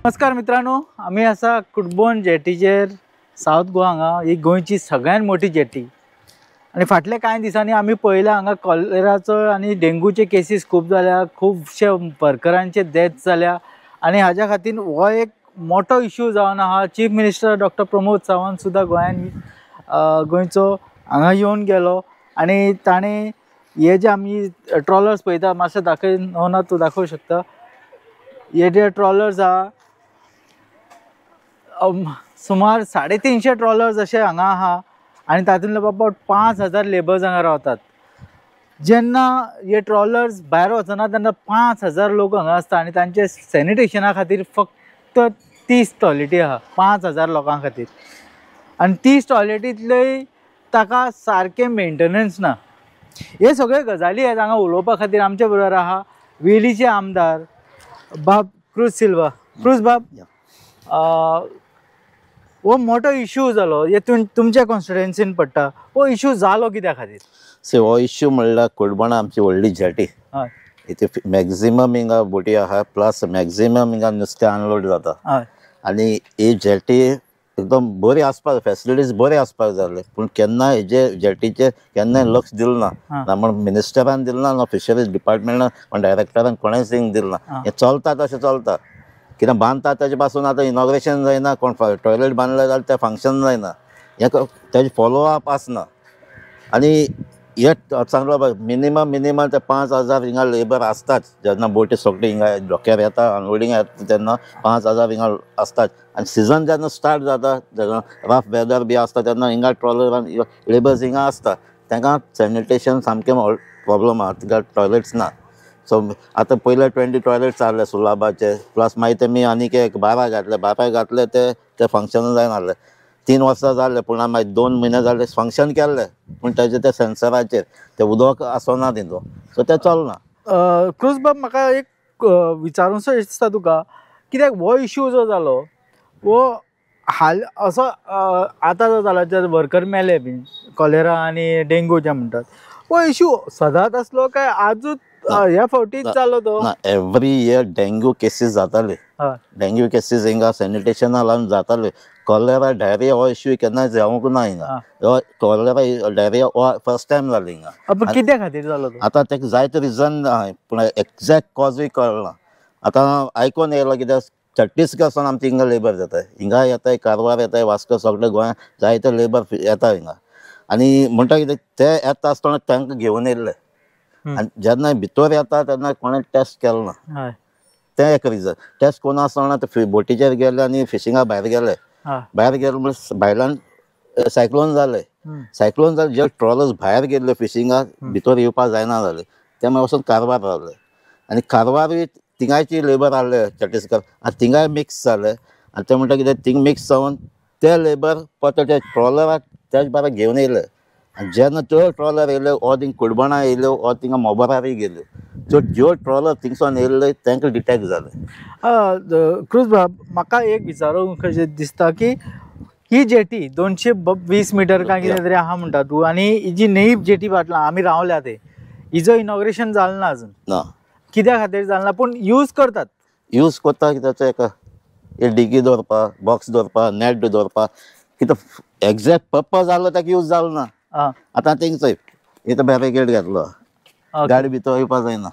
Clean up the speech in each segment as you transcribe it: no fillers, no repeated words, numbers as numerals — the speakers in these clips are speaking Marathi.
नमस्कार मित्रांनो, आम्ही असा कुडबोन जेटीचेर साऊथ गोवा हांगा ही गोंयची सगळ्यात मोठी जेटी आणि फाटल्या कांय दिसांनी आम्ही पळयला हांगा कॉलेराचो आणि डेंगूचे केसीस खूब जाल्या, खूबशे परकरांचे डेथ जाल्या आणि हाज्या खातीर हो एक मोठो इश्यू जावन आहा। Chief minister doctor Pramod Sawant सुद्दां गोंयचो हांगा येवन गेलो आणि ताणें हे जे आमी ट्रॉलर्स पळयता, मातशें दाखय नवनाथ, तूं दाखोवं शकता। हे जे ट्रॉलर्स आहा सुमार 350 ट्रॉलर्स अशे हांगा आहा आणि तातूंतले अबाउट 5000 लेबर्स हांगा रावतात। जेन्ना हे ट्रॉलर्स भायर वचना तेन्ना 5000 लोक हांगा आसता आणि तांचे सॅनिटेशना खातीर फक्त 30 टॉयलेटी आहा 5000 लोकां खातीर आणि 30 टॉयलेटींतलेय ताका सारकें मेंटेनन्स ना। हे सगळे गजाली आहेत हांगा उलोवपा खातीर। आमचे बरोबर आहा वेलीचे आमदार बाब क्रूज सिल्वा। क्रूज बाब, हो मोठो इश्यू जालो, हे तुमच्या कॉन्स्टिट्युएन्सीन पडटा, हो इश्यू जालो कित्या खातीर? हो इश्यू म्हणल्यार कुडबोणा आमची व्हडली जेटी, इथे मॅक्झिमम हिंगा बोटी आहा, प्लस मॅक्झिमम हिंगा नुस्तें अनलोड जाता आणि ही जेटी एकदम बरी आसपाक, फॅसिलिटीज बरे आसपाक जाय, पूण केन्ना हेजे जेटीचे केन्नाय लक्ष दिलें ना। ना म्हण मिनिस्टरान दिलें ना, ना फिशरीज डिपार्टमेंटान कोण डायरेक्टरान कोणेंच थिंग दिलें ना। हें चलता तशें चलता, कित्याक बांदता ताजे पासून आतां इनॉग्रेशन जायना, कोण टॉयलेट बांदलें जाल्यार तें फंक्शन जायना, हें तेजे फॉलो अप आसना। आनी हे सांगलो मिनिमम ते 5000 हिंगा लेबर आसतात। जेन्ना बोटी सगळे हिंगा डोक्यार येता, अनलोडिंग येता तेन्ना 5000 हिंगा आसतात आनी सिजन जेन्ना स्टार्ट जाता, जेन्ना रफ वेदर बी आसता तेन्ना हिंगा ट्रॉलरान लेबर्स हिंगा आसता, तांकां सॅनिटेशन सामकें प्रॉब्लम आहा, कित्याक टॉयलेट्स ना। सो आतां पयले 20 टॉयलेट्स आहले सुलाबाचे, प्लस मागीर तेमी आनीक एक 12 घातले, ते फंक्शन जायना आहले। 3 वर्सां जाले, पूण मागीर 2 म्हयने जाले फंक्शन केल्ले, पूण तेजे ते सेन्सराचेर ते उदक आसना तितून, सो ते चलना। क्रूज बाब, म्हाका एक विचारूंसो दिसता तुका, कित्याक हो इश्यू जो जालो वो असो आतां जो जाला जे वर्कर मेले बीन कॉलेरा आनी डेंगू जे म्हणटात, हो इश्यू सदांच आसलो काय आजूच ह्या फावटीच जालो तो? ना, एवरी इयर डेंग्यू केसीस जाताले, डेंग्यू केसीस हिंगा सॅनिटेशना लागून जाताले। कॉलेरा डायरिया हो इश्यू केन्नाय जावंक ना हिंगा, कॉलेरा डायरिया हो फर्स्ट टायम जालो हिंगा। कित्या खातीर जालो तो? आतां तेका जायते रिजन आहा, पूण एक्झॅक्ट कॉजूय कळना। आतां आयकून येयला कित्याक छत्तीसगढ आमचे हिंगा लेबर जाताय, हिंगा येताय, कारवार येताय, वास्को, सगळे गोंयांत जायते लेबर येता हिंगा आनी म्हणटा कितें ते येता आसतना तांकां घेवन येयल्ले आनी जेन्ना भितर येता तेन्ना कोणें टेस्ट केलो ना, तें एक रिजन। टेस्ट कोनासतना ते बोटीचेर गेले आनी फिशिंगा भायर गेले म्हणजे भायल्यान सायक्लोन जाले जे ट्रॉलर्स भायर गेल्ले फिशिंगाक भितर येवपा जायना जाले, ते मागीर वचून कारवार रावले आनी कारवारूय थिंगायची लेबर आहले छत्तीसगढ, आनी थिंगाय मिक्स जाले आनी ते म्हणटा कितें थिंग मिक्स जावन ते लेबर परत ते ट्रॉलराक तेच बारा घेवन येयले आनी जेन्ना त्यो ट्रॉलर येयले ओ थिंग कुडबोणा येयल्यो ओ थिंगा मोबरारी गेल्यो, ज्यो ट्रॉलर थिंगसून येयल्ले तांकां डिटेक्ट जाले। क्रूज बाब, म्हाका एक विचारूंक कशें दिसता की ही जेटी 220 मीटर काय कितें तरी आहा म्हणटा तूं, आनी ही जी नई जेटी फाटल्यान आमी रावल्या ते हिजो इनॉग्रेशन जालें ना अजून, ना कित्या खातीर जालें ना? पूण यूज करता कित्याक एका डिगी दवरपाक, बॉक्स दवरपाक, नेट दवरपाक, कितें एक्झॅक्ट पर्पज आहलो ताका यूज जालो ना। आतां थिंग इथं बॅरिकेड घातलो, गाडी भितर येवपा जायना,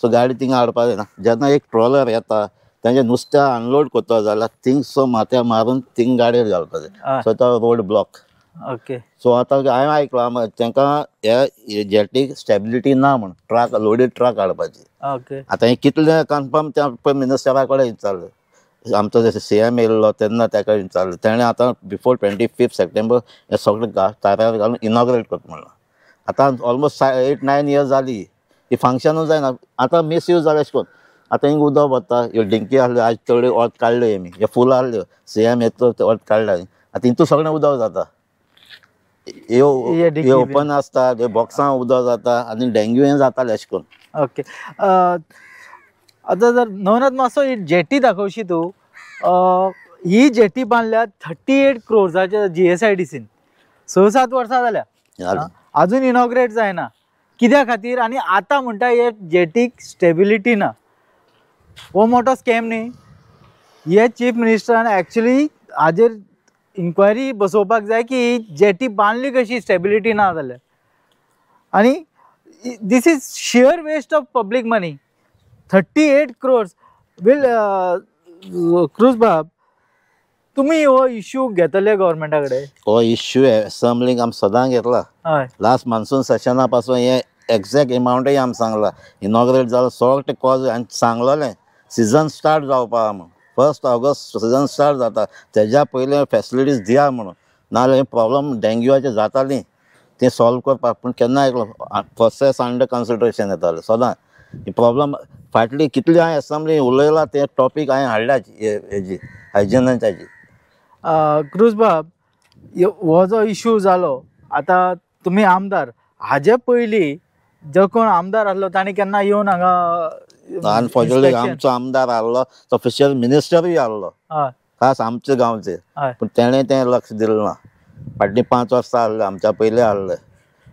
सो गाडी थिंगा हाडपा जायना। जेन्ना एक ट्रॉलर येता तांचें नुस्तें अनलोड करता जाल्यार थिंगसो माथ्या मारून थिंग गाडयेर घालपाचें, सो तो रोड ब्लॉक। सो आतां हांवें आयकलां तांकां ह्या जेटीक स्टेबिलिटी ना म्हण, ट्रक लोडेड ट्रक हाडपाची। आतां हें कितलें कन्फर्म तें मिनिस्टरा कडेन विचारलें, आमचो जसो CM येयल्लो तेन्ना ताका विचारलें, ताणें आतां बिफोर 25 सप्टेंबर हें सगळें ताऱ्यार घालून इनॉग्रेट करता म्हणलां। आतां ऑलमोस्ट 8-9 इयर्स जाली ही फंक्शनूच जायना, आतां मिसयूज जालें अशें करून। आतां हिंग उदक वता, ह्यो डिंकी आहल्यो आज चड अर्थ काडल्यो हेमी, ह्यो फूल आहल्यो CM येतलो ते अर्थ काडला, आतां हितून सगळें उदक जाता, ह्यो ओपन आसता, ह्यो बॉक्सां उदक जाता आनी डेंग्यू हें जातालें अशें करून। आतां जर नवनाथ मातसो ही जेटी दाखोवशी तूं, ही जेटी बांदल्या 38 crores GSIDCन, 6-7 वर्सां जाल्या, अजून इनॉग्रेट जायना, कित्या खातीर? आनी आतां म्हणटा हे जेटीक स्टेबिलिटी ना, हो मोठो स्कॅम न्ही? हे चीफ मिनिस्टरान एक्चुअली हाजेर इन्क्वायरी बसोवपाक जाय की जेटी बांदली कशी स्टेबिलिटी ना जाल्यार. आणि this is sheer waste of public money. 38 crores विल क्रूज बाब तुम्ही हो इश्यू घेतले गव्हर्मेंटा कडेन? हो इश्यू असेंब्लीक आमी सदां घेतला. हय लास्ट मान्सून सेशना पासून हे एक्झॅक्ट अमावंटूय आमी सांगला. इनॉग्रेट जालो सगळे कॉज आनी सांगलोलें सिजन स्टार्ट जावपा म्हणून. 1 ऑगस्ट सिजन स्टार्ट जाता तेज्या पयलीं फेसिलिटीज दिया म्हणून. नाजाल्यार हे प्रॉब्लम डेंग्यूचे जातालीं ते सॉल्व करपाक. पूण केन्ना आयकलो प्रोसेस अंडर कन्सिडरेशन येताले सदां. ही प्रॉब्लम फाटली कितली हांवें असेंब्ली उलयला ते टॉपीक हांवें हाडल्याची हेजी हायजिनाची. क्रूज बाब हो जो इश्यू जालो आतां तुमी आमदार हाजे पयलीं जो कोण आमदार आसलो ताणी केन्ना येवन हांगा अनफॉर्च्युनेटली आमचो आमदार आसलो तो फिशर मिनिस्टरूय आसलो खास आमचे गांवचे. पूण तेणें तें लक्ष दिलें ना. फाटलीं 5 वर्सां आहले आमच्या पयलीं आहले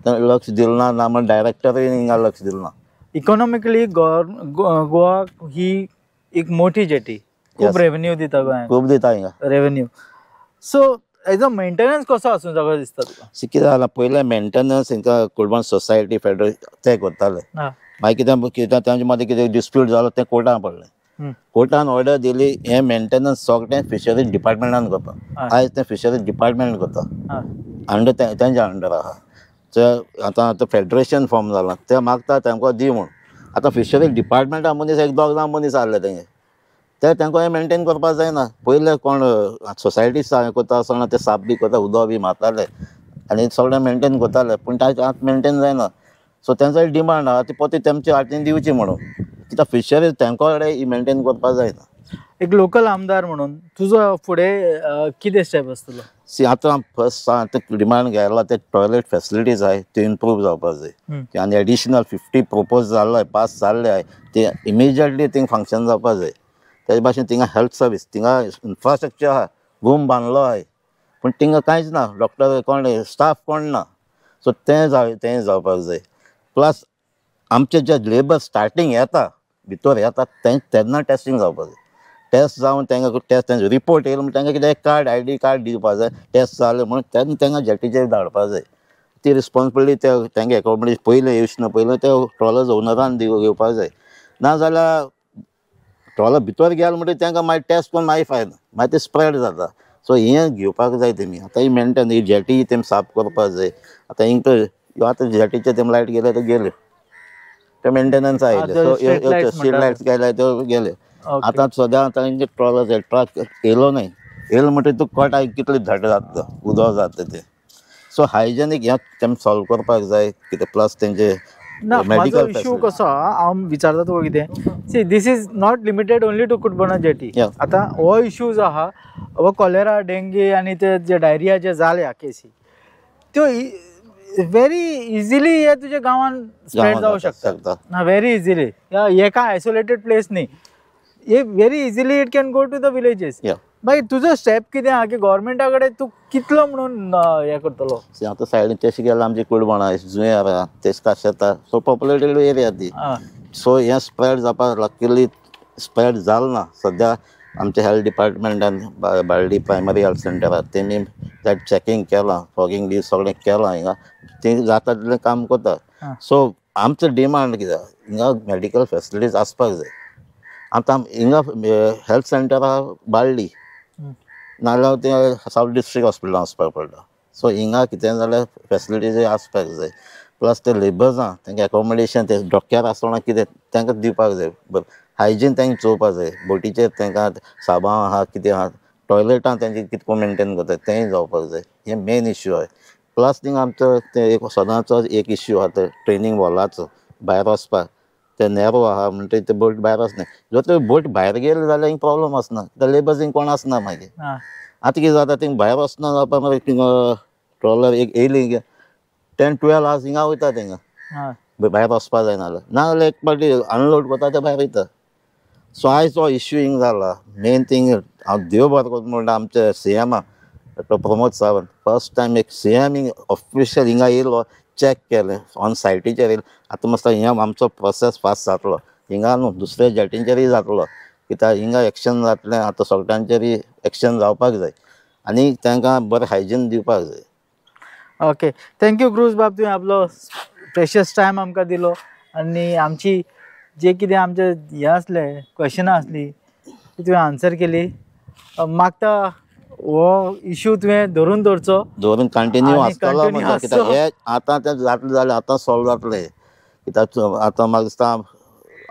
तें लक्ष दिलें ना म्हण डायरेक्टरूय हिंगा लक्ष दिलें ना. इकॉनॉमिकली गोवा ही एक मोठी जेटी खूब रेवेन्यू दिता गोंयांत. खूब दिता हिंगा रेवेन्यू. सो हेजो मेंटेनन्स कसो आसूं जाय दिसता तुका? कितें जालां पयलें मेंटेनन्स हिंगा कुडबण सोसायटी फेडरल ते करताले. मागीर कितें तांचे मदीं कितें डिस्प्यूट जालो तें कोर्टान पडलें. कोर्टान ऑर्डर दिली हें मेंटेनन्स सगळें फिशरीज डिपार्टमेंटान करता. आयज तें फिशरीज डिपार्टमेंट करता अंडर तेंच्या अंडर आहा. आतां फेडरेशन फॉर्म जालां ते मागता तांकां दी म्हूण. आतां फिशरीज डिपार्टमेंटा मनीस 1-2 मनीस आहले तेंगे ते तांकां हें मेंटेन करपाक जायना. पयले कोण सोसायटी करता आसतना ते साफ बी करता उदक बी मारताले आनी सगळें मेंटेन करताले. पूण तांचे आतां मेंटेन जायना. सो तेंचो डिमांड आहा ती पोती तेमचे हातीन दिवची म्हणून. कित्याक फिशरीज तांकां कडेन ही मेंटेन करपाक जायना. एक लोकल आमदार म्हणून तुजो फुडें कितें स्टेप आसतलो? आतां फर्स्ट डिमांड घायला ते टॉयलेट फेसिलिटीज आहाय त्यो इम्प्रूव जावपाक जाय. आनी एडिशनल 50 प्रपोज जाल्ले पास जाल्ले आहाय ते इमिजिएटली थिंग फंक्शन जावपाक जाय. तेजे भाशेन थिंगा हेल्थ सर्वीस थिंगा इन्फ्रास्ट्रक्चर आहा रूम बांदलो आहाय पूण थिंगा कांयच ना. डॉक्टर कोण स्टाफ कोण ना. सो तें जावपाक जाय. प्लस आमचे जे लेबर स्टार्टींग येता भितर येता तेन्ना टेस्टींग जावपाक जाय. टेस्ट जावन तांकां टेस्ट रिपोर्ट येयलो म्हणून तांकां कितें कार्ड ID कार्ड दिवपाक जाय. टेस्ट जालें म्हणून तेन्ना तांकां जेटीचेर धाडपाक जाय. ती रिस्पॉन्सिबिलिटी ते तांगे एकोमोडेशन पयलें येवचना पयलें ते ट्रॉलर्स ओनरान घेवपाक जाय. नाजाल्यार ट्रॉलर भितर गेलो म्हणटकीर तांकां मागीर टेस्ट करून मागीर फायन मागीर ते स्प्रेड जाता. सो हें घेवपाक जाय तेमी. आतां ही मेंटेन ही जेटी तेमी साफ करपाक जाय. आतां हिंगा आतां जेटीचे तेमी लायट गेले ते गेले ते मेंटेनन्स आयले. सो स्ट्रीट लायट्स गेले त्यो गेले. आतां सद्या आतां हिंगे ट्रॉलर ट्रक येयलो न्हय. येयलो म्हणटकीर तुका कळटा कितले धड जाता उदक जाता ते. सो हायजेनीक हें तेमी सॉल्व करपाक जाय. कितें प्लस तेंचे मेडिकल इश्यू कसो हांव विचारता तुका कितें see this is not limited only to Cutbona jetty. आतां हो इश्यू जो आहा हो कॉलेरा डेंगी आनी ते जे डायरिया जे जाल्या केसी त्यो व्हेरी इजिली हे तुज्या गांवान स्प्रेड जावंक शकता. Very easily. हे काय आयसोलेटेड प्लेस न्ही. हे very easily it can go to the villages. मागीर तुजो स्टेप कितें आहा की गव्हर्मेंटा कडेन तूं कितलो म्हणून हे करतलो? आतां सायडीन तेशी गेल्यार आमची कुडबणा जुंयार आहा तेश काशेता सो पॉप्युलेटेड एरिया ती. सो हें स्प्रेड जावपाक लकीली स्प्रेड जालें ना. सद्या आमच्या हेल्थ डिपार्टमेंटान बाळ्ळी प्रायमरी हेल्थ सेंटरार तेमी तें चॅकींग केलां फॉगिंग बी सगळें केलां हिंगा. ती जाता तितलें काम करता. सो आमचो डिमांड कितें हिंगा मेडिकल फेसिलिटीज आसपाक जाय. आतां हिंगा हेल्थ सेंटर आहा बाळ्ळी नाजाल्यार तें सावथ डिस्ट्रिक्ट हॉस्पिटलान वचपाक पडटा. सो हिंगा कितें जाल्यार फेसिलिटीज आसपाक जाय. प्लस ते लेबर्स आहा तांकां एकोमोडेशन ते डॉक्टर आसतना कितें तांकां दिवपाक जाय. हायजीन तांकां चोवपाक जाय. बोटीचेर तांकां साबां आहा कितें आहा टॉयलेटां तेंचे कितको मेंटेन करता तेंय जावपाक जाय. हें मेन इश्यू आहा. प्लस थिंगा आमचो ते एक सदांचो एक इश्यू आहा तो ट्रेनींग वॉलाचो भायर वचपाक ते नॅरो आहा म्हणटकीर ते बोट भायर वचना. जर तर बोट भायर गेले जाल्यार हिंग प्रॉब्लम आसना. ते लेबर्स हिंग कोण आसना मागीर. आतां कितें जाता थिंग भायर वचना जावपाक मागीर थिंग ट्रॉलर एक येयली 10-12 hours हिंगा वयता थिंगा भायर वचपाक जायना नाजाल्यार एक पाटी अनलोड करता ते भायर वयता. सो आयज हो इश्यू हिंग जाला. मेन थिंग हांव देव बरो करता म्हणटा आमचे CM doctor Pramod Sawant first time एक CM हिंग ऑफिशियल हिंगा येयलो चॅक केलें ऑन सायटीचेर येयलें. आतां मस्त हिंगा आमचो प्रोसेस फास्ट जातलो. हिंगा न्हू दुसऱ्या जेटींचेरय जातलो. कित्याक हिंगा एक्शन जातलें आतां सगळ्यांचेर एक्शन जावपाक जाय आनी तांकां बरें हायजीन दिवपाक जाय. ओके, थँक्यू क्रूज बाब, तुवें आपलो प्रेशियस टायम आमकां दिलो आनी आमची जे कितें आमचे हें आसलें क्वेश्चनां आसलीं ती तुवें आन्सर केली. मागता हो इश्यू तुवें धरून दवरून कंटिन्यू आनी आसतलो continue म्हणजे कित्याक आसचो. हे आतां तें जातलें जाल्यार आतां सॉल्व जातलें. कित्याक आतां म्हाका दिसता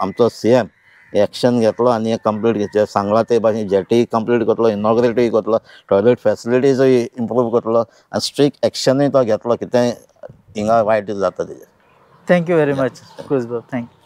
आमचो CM एक्शन घेतलो आनी हें कंप्लीट जे सांगलां ते भाशेन जेटी कंप्लीट करतलो, इनॉग्रेटूय करतलो, टॉयलेट फॅसिलिटीजूय इम्प्रूव करतलो आनी स्ट्रिक्ट एक्शनूय तो घेतलो कितें हिंगा वायट जाता तेजें. थँक्यू व्हेरी मच क्रूज बाब, थँक्यू.